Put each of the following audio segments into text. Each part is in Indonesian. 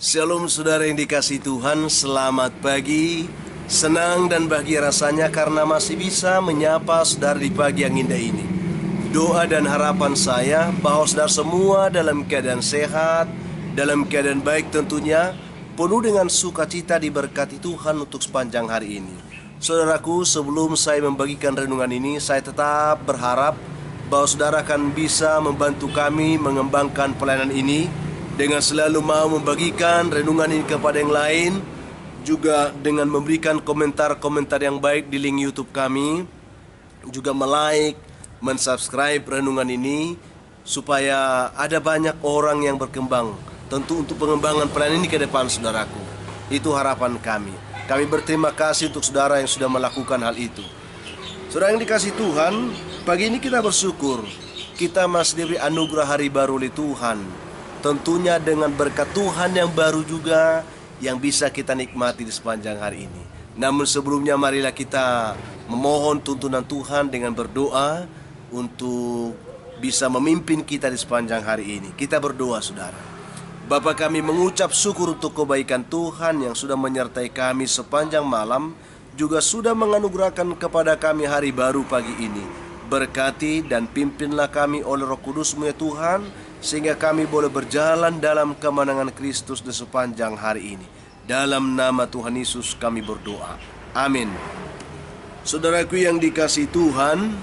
Shalom saudara yang dikasihi Tuhan, selamat pagi. Senang dan bahagia rasanya karena masih bisa menyapa saudara di pagi yang indah ini. Doa dan harapan saya bahwa saudara semua dalam keadaan sehat, dalam keadaan baik tentunya, penuh dengan sukacita diberkati Tuhan untuk sepanjang hari ini. Saudaraku, sebelum saya membagikan renungan ini, saya tetap berharap bahwa saudara akan bisa membantu kami mengembangkan pelayanan ini dengan selalu mau membagikan renungan ini kepada yang lain, juga dengan memberikan komentar-komentar yang baik di link YouTube kami, juga like, mensubscribe renungan ini supaya ada banyak orang yang berkembang. Tentu untuk pengembangan pelayanan ini ke depan, saudaraku. Itu harapan kami. Kami berterima kasih untuk saudara yang sudah melakukan hal itu. Saudara yang dikasihi Tuhan, pagi ini kita bersyukur kita masih diberi anugerah hari baru oleh Tuhan. Tentunya dengan berkat Tuhan yang baru juga yang bisa kita nikmati di sepanjang hari ini. Namun sebelumnya marilah kita memohon tuntunan Tuhan dengan berdoa untuk bisa memimpin kita di sepanjang hari ini. Kita berdoa, saudara. Bapa, kami mengucap syukur untuk kebaikan Tuhan yang sudah menyertai kami sepanjang malam, juga sudah menganugerahkan kepada kami hari baru pagi ini. Berkati dan pimpinlah kami oleh Roh Kudus-Mu ya Tuhan, sehingga kami boleh berjalan dalam kemenangan Kristus di sepanjang hari ini. Dalam nama Tuhan Yesus kami berdoa. Amin. Saudaraku yang dikasihi Tuhan,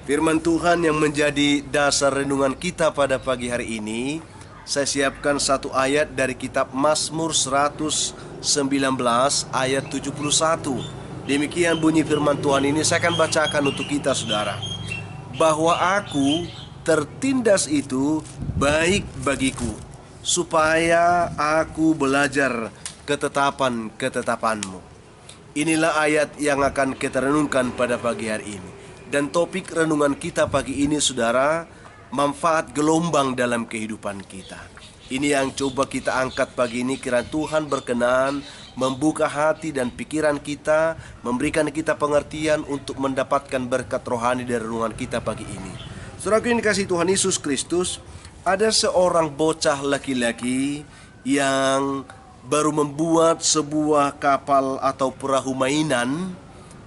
firman Tuhan yang menjadi dasar renungan kita pada pagi hari ini, saya siapkan satu ayat dari kitab Mazmur 119 ayat 71. Demikian bunyi firman Tuhan ini, saya akan bacakan untuk kita, saudara. Bahwa aku tertindas itu baik bagiku, supaya aku belajar ketetapan-ketetapan-Mu. Inilah ayat yang akan kita renungkan pada pagi hari ini. Dan topik renungan kita pagi ini, saudara, manfaat gelombang dalam kehidupan kita. Ini yang coba kita angkat pagi ini, kiranya Tuhan berkenan membuka hati dan pikiran kita, memberikan kita pengertian untuk mendapatkan berkat rohani dari renungan kita pagi ini. Saudaraku yang dikasihi Tuhan Yesus Kristus, ada seorang bocah laki-laki yang baru membuat sebuah kapal atau perahu mainan.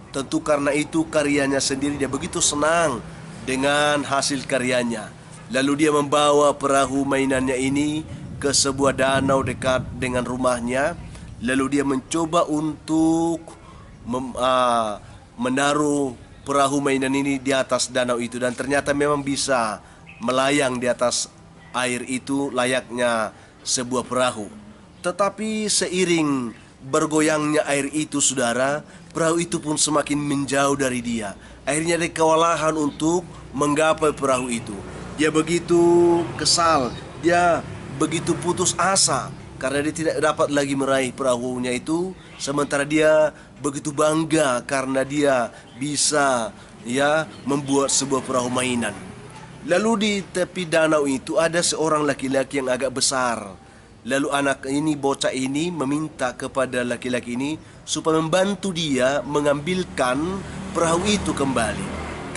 Tentu karena itu karyanya sendiri, dia begitu senang dengan hasil karyanya. Lalu dia membawa perahu mainannya ini ke sebuah danau dekat dengan rumahnya. Lalu dia mencoba untuk menaruh perahu mainan ini di atas danau itu, dan ternyata memang bisa melayang di atas air itu layaknya sebuah perahu. Tetapi seiring bergoyangnya air itu, saudara, perahu itu pun semakin menjauh dari dia. Akhirnya dia kewalahan untuk menggapai perahu itu. Dia begitu kesal, dia begitu putus asa karena dia tidak dapat lagi meraih perahunya itu, sementara dia begitu bangga karena dia bisa membuat sebuah perahu mainan. Lalu di tepi danau itu ada seorang laki-laki yang agak besar. Lalu anak ini, bocah ini, meminta kepada laki-laki ini supaya membantu dia mengambilkan perahu itu kembali,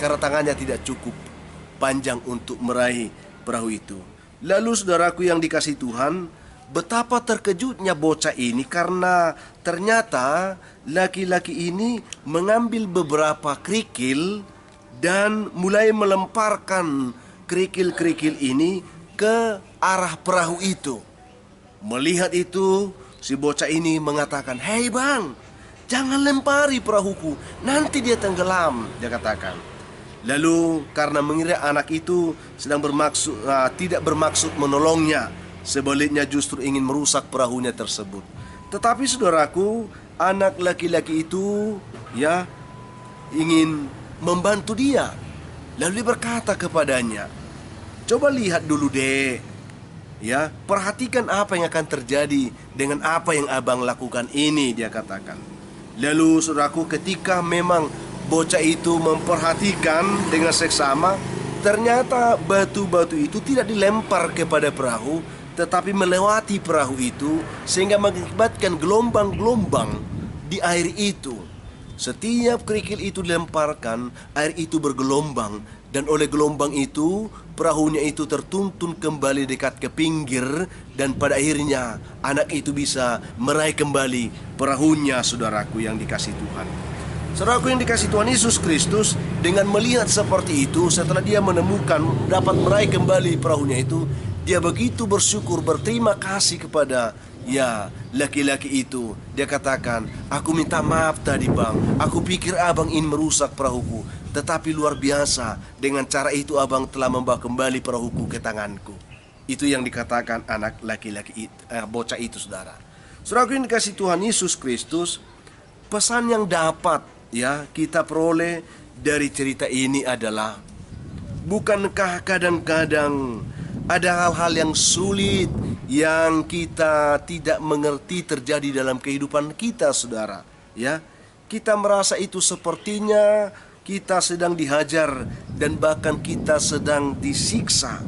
karena tangannya tidak cukup panjang untuk meraih perahu itu. Lalu saudaraku yang dikasihi Tuhan, betapa terkejutnya bocah ini karena ternyata laki-laki ini mengambil beberapa kerikil dan mulai melemparkan kerikil-kerikil ini ke arah perahu itu. Melihat itu, si bocah ini mengatakan, "Hei bang, jangan lempari perahuku, nanti dia tenggelam," dia katakan. Lalu karena mengira anak itu sedang tidak bermaksud menolongnya, sebaliknya justru ingin merusak perahunya tersebut. Tetapi saudaraku, anak laki-laki itu ingin membantu dia. Lalu dia berkata kepadanya, "Coba lihat dulu dek, perhatikan apa yang akan terjadi dengan apa yang abang lakukan ini," dia katakan. Lalu saudaraku, ketika memang bocah itu memperhatikan dengan seksama, ternyata batu-batu itu tidak dilempar kepada perahu, tetapi melewati perahu itu, sehingga mengakibatkan gelombang-gelombang di air itu. Setiap kerikil itu dilemparkan, air itu bergelombang Dan oleh gelombang itu, perahunya itu tertuntun kembali dekat ke pinggir. Dan pada akhirnya anak itu bisa meraih kembali perahunya, saudaraku yang dikasih Tuhan. Saudaraku yang dikasih Tuhan Yesus Kristus, dengan melihat seperti itu, setelah dia menemukan dapat meraih kembali perahunya itu, dia begitu bersyukur, berterima kasih kepada laki-laki itu. Dia katakan, aku minta maaf tadi bang, aku pikir abang ingin merusak perahuku, tetapi luar biasa, dengan cara itu abang telah membawa kembali perahuku ke tanganku. Itu yang dikatakan anak laki-laki bocah itu, saudara. Saudaraku yang dikasih Tuhan Yesus Kristus, pesan yang dapat kita peroleh dari cerita ini adalah, bukankah kadang-kadang ada hal-hal yang sulit yang kita tidak mengerti terjadi dalam kehidupan kita, saudara. Kita merasa itu sepertinya kita sedang dihajar dan bahkan kita sedang disiksa.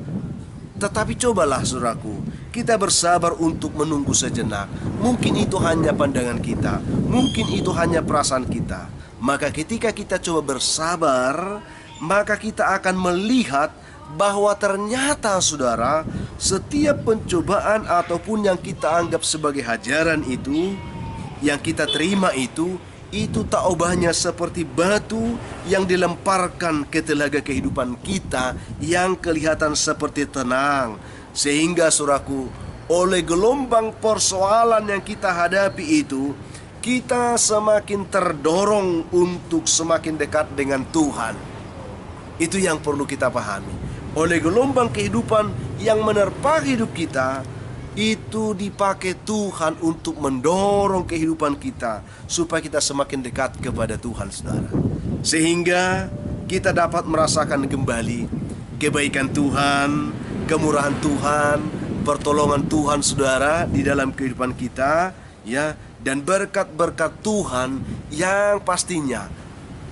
Tetapi cobalah, saudaraku, kita bersabar untuk menunggu sejenak. Mungkin itu hanya pandangan kita, mungkin itu hanya perasaan kita. Maka ketika kita coba bersabar, maka kita akan melihat bahwa ternyata, saudara, setiap pencobaan ataupun yang kita anggap sebagai hajaran itu, yang kita terima itu tak ubahnya seperti batu yang dilemparkan ke telaga kehidupan kita yang kelihatan seperti tenang. Sehingga, saudaraku, oleh gelombang persoalan yang kita hadapi itu, kita semakin terdorong untuk semakin dekat dengan Tuhan. Itu yang perlu kita pahami. Oleh gelombang kehidupan yang menerpa hidup kita, itu dipakai Tuhan untuk mendorong kehidupan kita supaya kita semakin dekat kepada Tuhan, saudara. Sehingga kita dapat merasakan kembali kebaikan Tuhan, kemurahan Tuhan, pertolongan Tuhan, saudara, di dalam kehidupan kita, dan berkat-berkat Tuhan yang pastinya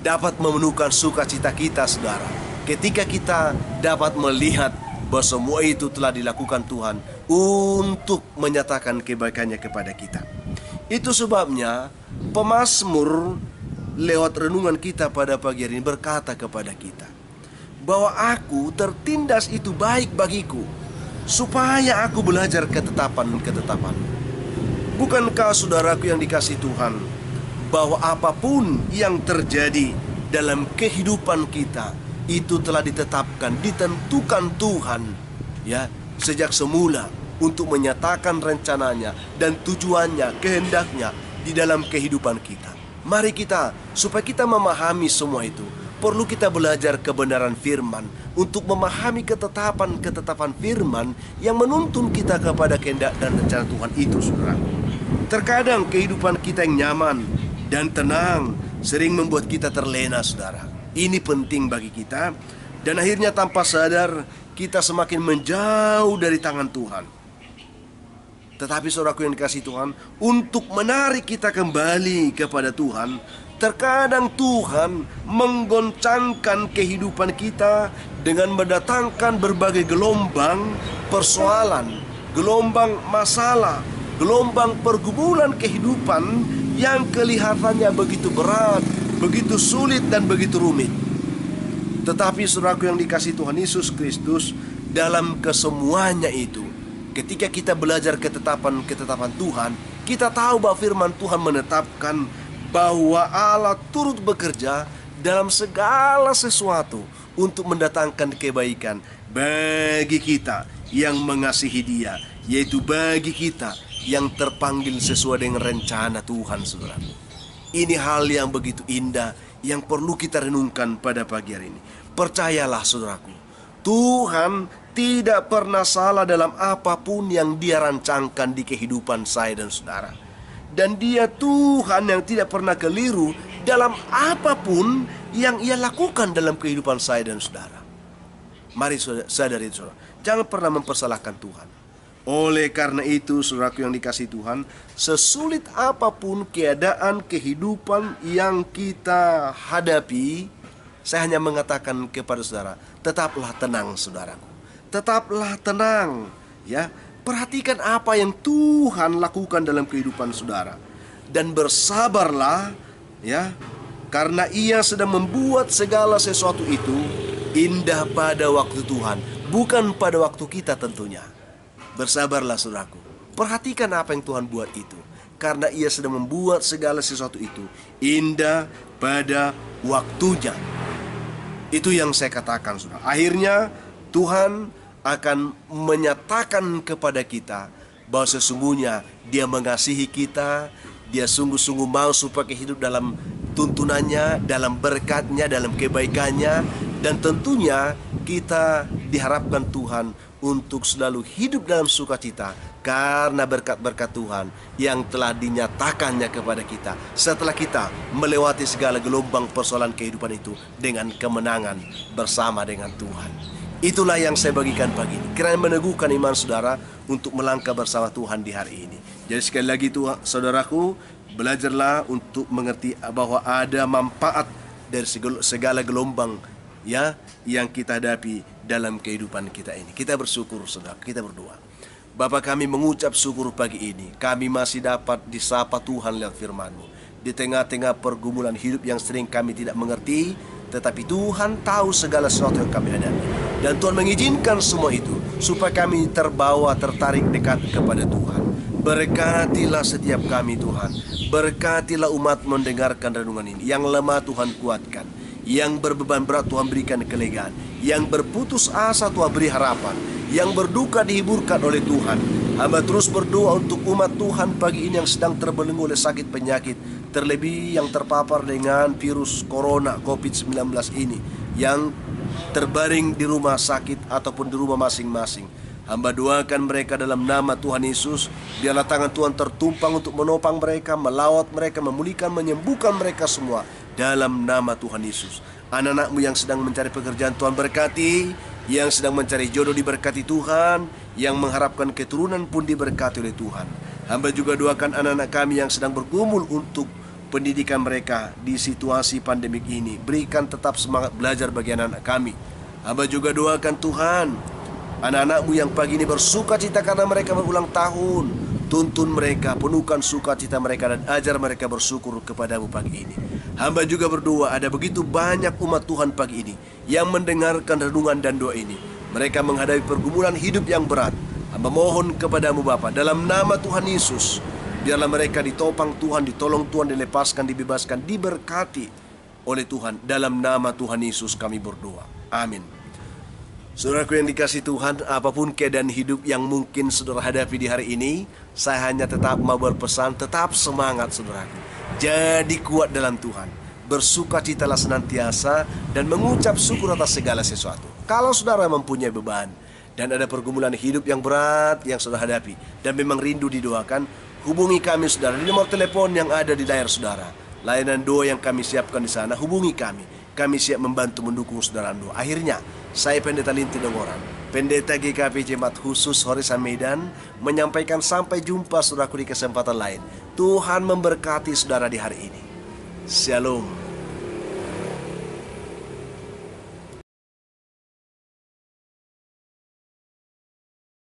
dapat memenuhkan sukacita kita, saudara, ketika kita dapat melihat bahwa semua itu telah dilakukan Tuhan untuk menyatakan kebaikannya kepada kita. Itu sebabnya pemazmur lewat renungan kita pada pagi hari ini berkata kepada kita bahwa aku tertindas itu baik bagiku, supaya aku belajar ketetapan. Bukankah, saudaraku yang dikasih Tuhan, bahwa apapun yang terjadi dalam kehidupan kita itu telah ditetapkan, ditentukan Tuhan sejak semula untuk menyatakan rencananya dan tujuannya, kehendaknya di dalam kehidupan kita. Mari kita, supaya kita memahami semua itu, perlu kita belajar kebenaran firman untuk memahami ketetapan firman yang menuntun kita kepada kehendak dan rencana Tuhan itu, saudara. Terkadang kehidupan kita yang nyaman dan tenang sering membuat kita terlena, saudara. Ini penting bagi kita, dan akhirnya tanpa sadar kita semakin menjauh dari tangan Tuhan. Tetapi, saudaraku yang dikasih Tuhan, untuk menarik kita kembali kepada Tuhan, terkadang Tuhan menggoncangkan kehidupan kita dengan mendatangkan berbagai gelombang persoalan, gelombang masalah, gelombang pergumulan kehidupan yang kelihatannya begitu berat, begitu sulit dan begitu rumit. Tetapi, saudaraku yang dikasih Tuhan Yesus Kristus, dalam kesemuanya itu, ketika kita belajar ketetapan Tuhan, kita tahu bahwa firman Tuhan menetapkan bahwa Allah turut bekerja dalam segala sesuatu untuk mendatangkan kebaikan bagi kita yang mengasihi Dia, yaitu bagi kita yang terpanggil sesuai dengan rencana Tuhan, saudara. Ini hal yang begitu indah yang perlu kita renungkan pada pagi hari ini. Percayalah, saudaraku, Tuhan tidak pernah salah dalam apapun yang Dia rancangkan di kehidupan saya dan saudara. Dan Dia Tuhan yang tidak pernah keliru dalam apapun yang Ia lakukan dalam kehidupan saya dan saudara. Mari sadari, saudara, jangan pernah mempersalahkan Tuhan. Oleh karena itu, saudaraku yang dikasih Tuhan, sesulit apapun keadaan kehidupan yang kita hadapi, saya hanya mengatakan kepada saudara, tetaplah tenang, saudaraku. Tetaplah tenang, Perhatikan apa yang Tuhan lakukan dalam kehidupan saudara, dan bersabarlah, karena Ia sedang membuat segala sesuatu itu Indah pada waktu Tuhan, bukan pada waktu kita tentunya. Bersabarlah saudaraku. Perhatikan apa yang Tuhan buat itu. Karena Ia sedang membuat segala sesuatu itu indah pada waktunya. Itu yang saya katakan, saudara. Akhirnya Tuhan akan menyatakan kepada kita bahwa sesungguhnya Dia mengasihi kita. Dia sungguh-sungguh mau supaya kita hidup dalam tuntunannya, dalam berkatnya, dalam kebaikannya. Dan tentunya kita diharapkan Tuhan untuk selalu hidup dalam sukacita karena berkat-berkat Tuhan yang telah dinyatakannya kepada kita setelah kita melewati segala gelombang persoalan kehidupan itu dengan kemenangan bersama dengan Tuhan. Itulah yang saya bagikan pagi ini, kiranya meneguhkan iman saudara untuk melangkah bersama Tuhan di hari ini. Jadi sekali lagi Tuhan, saudaraku, belajarlah untuk mengerti bahwa ada manfaat dari segala gelombang ya yang kita hadapi dalam kehidupan kita ini. Kita bersyukur saudara, kita berdoa. Bapa, kami mengucap syukur pagi ini, kami masih dapat disapa Tuhan lewat firman-Mu. Di tengah-tengah pergumulan hidup yang sering kami tidak mengerti, tetapi Tuhan tahu segala sesuatu yang kami hadapi. Dan Tuhan mengizinkan semua itu supaya kami terbawa, tertarik dekat kepada Tuhan. Berkatilah setiap kami Tuhan. Berkatilah umat mendengarkan renungan ini. Yang lemah Tuhan kuatkan, yang berbeban berat Tuhan berikan kelegaan, yang berputus asa Tuhan beri harapan, yang berduka dihiburkan oleh Tuhan. Hamba terus berdoa untuk umat Tuhan pagi ini yang sedang terbelenggu oleh sakit penyakit, terlebih yang terpapar dengan virus corona COVID-19 ini, yang terbaring di rumah sakit ataupun di rumah masing-masing. Hamba doakan mereka dalam nama Tuhan Yesus. Biarlah tangan Tuhan tertumpang untuk menopang mereka, melawat mereka, memulihkan, menyembuhkan mereka semua dalam nama Tuhan Yesus. Anak-anak-Mu yang sedang mencari pekerjaan Tuhan berkati, yang sedang mencari jodoh diberkati Tuhan, yang mengharapkan keturunan pun diberkati oleh Tuhan. Hamba juga doakan anak-anak kami yang sedang bergumul untuk pendidikan mereka di situasi pandemik ini. Berikan tetap semangat belajar bagi anak-anak kami. Hamba juga doakan Tuhan, anak-anak-Mu yang pagi ini bersukacita karena mereka berulang tahun. Tuntun mereka, penuhkan sukacita mereka dan ajar mereka bersyukur kepada-Mu pagi ini. Hamba juga berdoa ada begitu banyak umat Tuhan pagi ini yang mendengarkan renungan dan doa ini. Mereka menghadapi pergumulan hidup yang berat. Hamba mohon kepada-Mu Bapa, dalam nama Tuhan Yesus, biarlah mereka ditopang Tuhan, ditolong Tuhan, dilepaskan, dibebaskan, diberkati oleh Tuhan. Dalam nama Tuhan Yesus kami berdoa. Amin. Saudaraku yang dikasihi Tuhan, apapun keadaan hidup yang mungkin saudara hadapi di hari ini, saya hanya tetap mau berpesan, tetap semangat saudaraku. Jadi kuat dalam Tuhan, bersukacitalah senantiasa dan mengucap syukur atas segala sesuatu. Kalau saudara mempunyai beban dan ada pergumulan hidup yang berat yang saudara hadapi dan memang rindu didoakan, hubungi kami saudara di nomor telepon yang ada di layar saudara. Layanan doa yang kami siapkan di sana, hubungi kami. Kami siap membantu mendukung saudara doa. Akhirnya, saya Pendeta Linti Dongoran, Pendeta GKP Jemaat Khusus Horesan Medan, menyampaikan sampai jumpa saudaraku di kesempatan lain. Tuhan memberkati saudara di hari ini. Shalom.